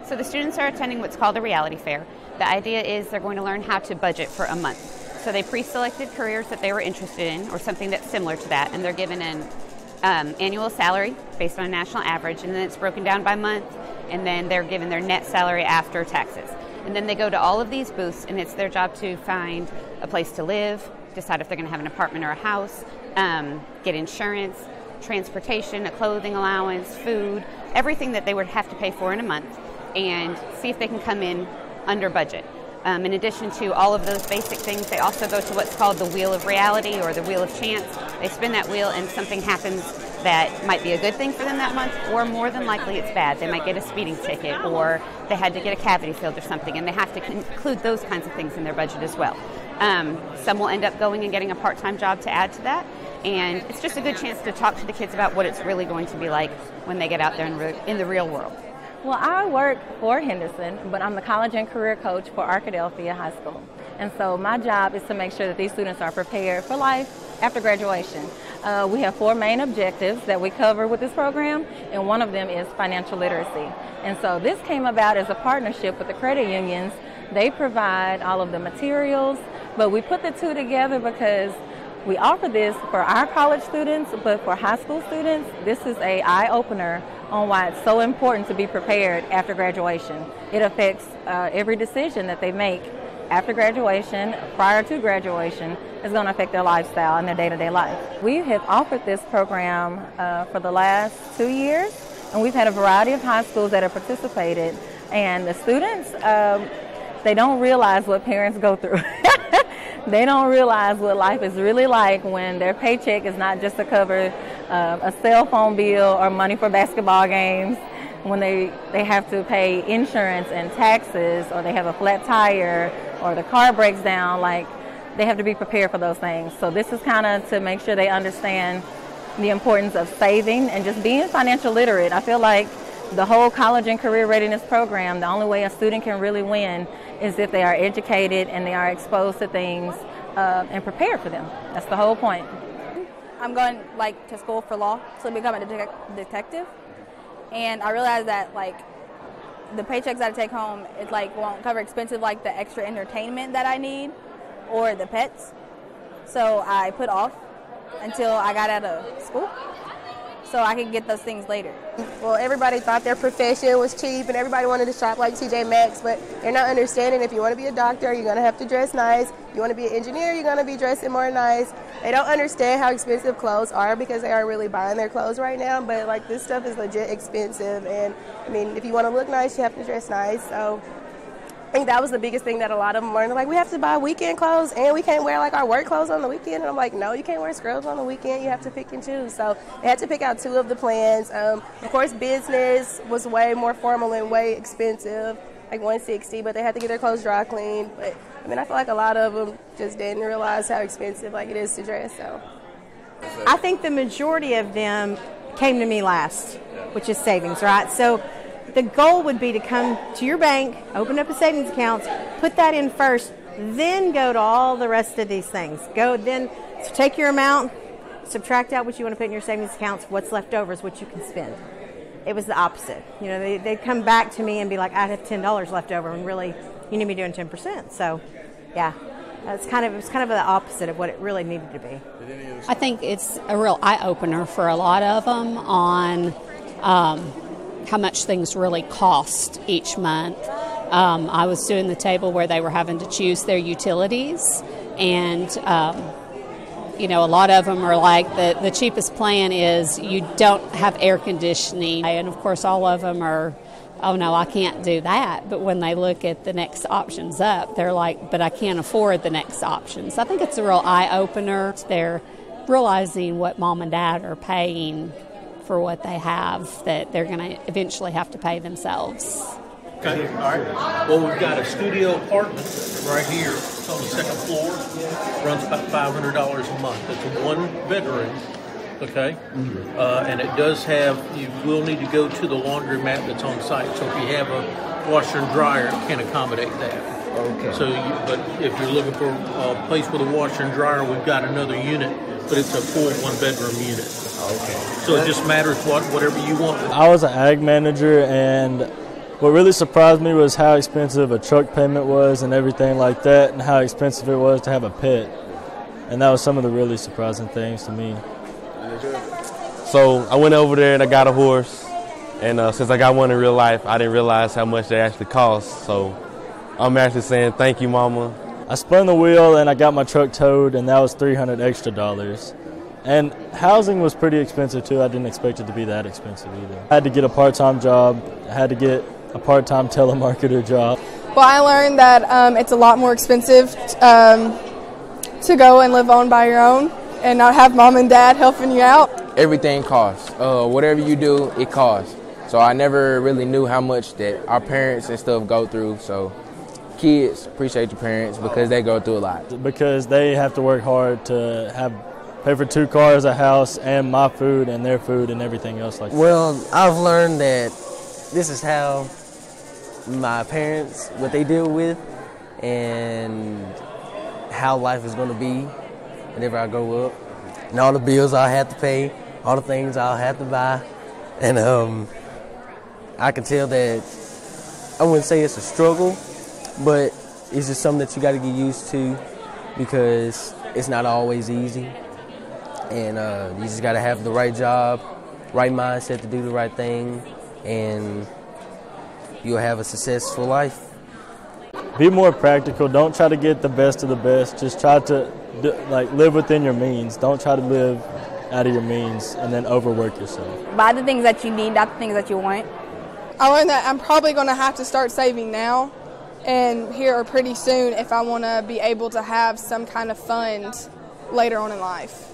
So the students are attending what's called a reality fair. The idea is they're going to learn how to budget for a month. So they pre-selected careers that they were interested in or something that's similar to that, and they're given an annual salary based on a national average, and then it's broken down by month, and then they're given their net salary after taxes. And then they go to all of these booths, and it's their job to find a place to live, decide if they're going to have an apartment or a house, get insurance, transportation, a clothing allowance, food, everything that they would have to pay for in a month, and see if they can come in under budget. In addition to all of those basic things, they also go to what's called the Wheel of Reality or the Wheel of Chance. They spin that wheel and something happens that might be a good thing for them that month, or more than likely it's bad. They might get a speeding ticket, or they had to get a cavity filled or something, and they have to include those kinds of things in their budget as well. Some will end up going and getting a part-time job to add to that, and it's just a good chance to talk to the kids about what it's really going to be like when they get out there in the real world. Well, I work for Henderson, but I'm the college and career coach for Arkadelphia High School. And so my job is to make sure that these students are prepared for life after graduation. We have 4 main objectives that we cover with this program, and one of them is financial literacy. And so this came about as a partnership with the credit unions. They provide all of the materials, but we put the two together because we offer this for our college students, but for high school students, this is an eye-opener on why it's so important to be prepared after graduation. It affects every decision that they make after graduation, prior to graduation, is going to affect their lifestyle and their day-to-day life. We have offered this program for the last 2 years, and we've had a variety of high schools that have participated, and the students, they don't realize what parents go through. They don't realize what life is really like when their paycheck is not just to cover a cell phone bill or money for basketball games, when they have to pay insurance and taxes, or they have a flat tire, or the car breaks down. Like, they have to be prepared for those things. So this is kind of to make sure they understand the importance of saving and just being financial literate. I feel like the whole college and career readiness program, the only way a student can really win is if they are educated and they are exposed to things and prepared for them. That's the whole point. I'm going to school for law to become a detective, and I realized that the paychecks that I take home won't cover expensive the extra entertainment that I need or the pets. So I put off until I got out of school so I could get those things later. Well, everybody thought their profession was cheap and everybody wanted to shop like TJ Maxx, but they're not understanding if you want to be a doctor, you're going to have to dress nice. You want to be an engineer, you're going to be dressing more nice. They don't understand how expensive clothes are because they aren't really buying their clothes right now, but this stuff is legit expensive, and I mean, if you want to look nice, you have to dress nice. So I think that was the biggest thing that a lot of them learned. We have to buy weekend clothes, and we can't wear our work clothes on the weekend. And I'm like, no, you can't wear scrubs on the weekend. You have to pick and choose. So they had to pick out 2 of the plans. Of course, business was way more formal and way expensive, $160, but they had to get their clothes dry cleaned. But I mean, I feel like a lot of them just didn't realize how expensive it is to dress. So I think the majority of them came to me last, which is savings, right? So the goal would be to come to your bank, open up a savings account, put that in first, then go to all the rest of these things. Take your amount, subtract out what you want to put in your savings accounts, what's left over is what you can spend. It was the opposite. They'd come back to me and be like, I have $10 left over, and really, you need me doing 10%. So, yeah, it was kind of the opposite of what it really needed to be. I think it's a real eye-opener for a lot of them on how much things really cost each month. I was doing the table where they were having to choose their utilities, and a lot of them are the cheapest plan is you don't have air conditioning, and of course all of them are, oh no, I can't do that. But when they look at the next options up, they're like, but I can't afford the next options. I think it's a real eye-opener. They're realizing what mom and dad are paying for what they have, that they're going to eventually have to pay themselves. Okay, all right. Well, we've got a studio apartment right here. It's on the 2nd floor. Runs about $500 a month. It's a 1-bedroom, okay? And it does have, you will need to go to the laundromat that's on site. So if you have a washer and dryer, it can accommodate that. Okay. So, but if you're looking for a place with a washer and dryer, we've got another unit, but it's a full 1-bedroom unit. Okay. So it just matters whatever you want. I was an ag manager, and What really surprised me was how expensive a truck payment was and everything like that, and how expensive it was to have a pet. And that was some of the really surprising things to me. So I went over there and I got a horse. And since I got one in real life, I didn't realize how much they actually cost. So I'm actually saying thank you, Mama. I spun the wheel and I got my truck towed, and that was $300 extra. And housing was pretty expensive too. I didn't expect it to be that expensive either. I had to get a part-time job. I had to get a part-time telemarketer job. Well, I learned that it's a lot more expensive to go and live on by your own and not have mom and dad helping you out. Everything costs. Whatever you do, it costs. So I never really knew how much that our parents and stuff go through. So kids, appreciate your parents because they go through a lot. Because they have to work hard to pay for 2 cars, a house, and my food and their food and everything else like that. Well, I've learned that this is how my parents, what they deal with, and how life is going to be whenever I grow up, and all the bills I'll have to pay, all the things I'll have to buy. And I can tell that I wouldn't say it's a struggle, but it's just something that you got to get used to because it's not always easy. And you just got to have the right job, right mindset to do the right thing, and you'll have a successful life. Be more practical. Don't try to get the best of the best. Just try to live within your means. Don't try to live out of your means and then overwork yourself. Buy the things that you need, not the things that you want. I learned that I'm probably going to have to start saving now and here or pretty soon if I want to be able to have some kind of fund later on in life.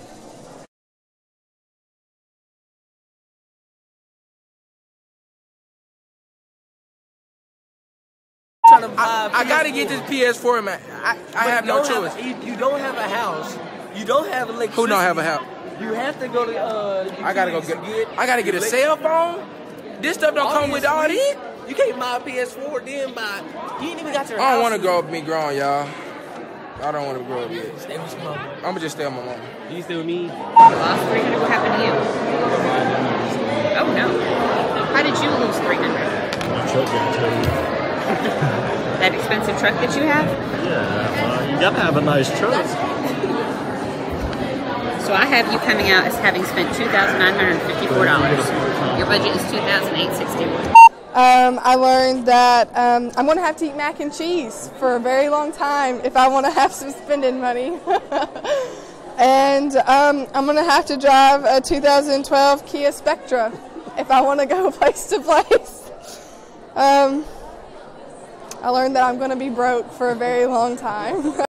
I gotta get this PS4, man. I have no choice. You don't have a house. You don't have electricity. Who don't have a house? You have to go to. I gotta get a cell phone. This stuff don't come with all this. You can't buy a PS4, then buy. You ain't even got your. I don't want to grow up me grown, y'all. I don't want to grow up yet. Stay with your mama. I'm gonna just stay with my mama. Do you stay with me? Lost 300. What happened to you? Oh no! How did you lose 300? My truck got towed. That expensive truck that you have? Yeah, you gotta have a nice truck. So I have you coming out as having spent $2,954. Your budget is $2,861. I learned that I'm going to have to eat mac and cheese for a very long time if I want to have some spending money. And I'm going to have to drive a 2012 Kia Spectra if I want to go place to place. I learned that I'm going to be broke for a very long time.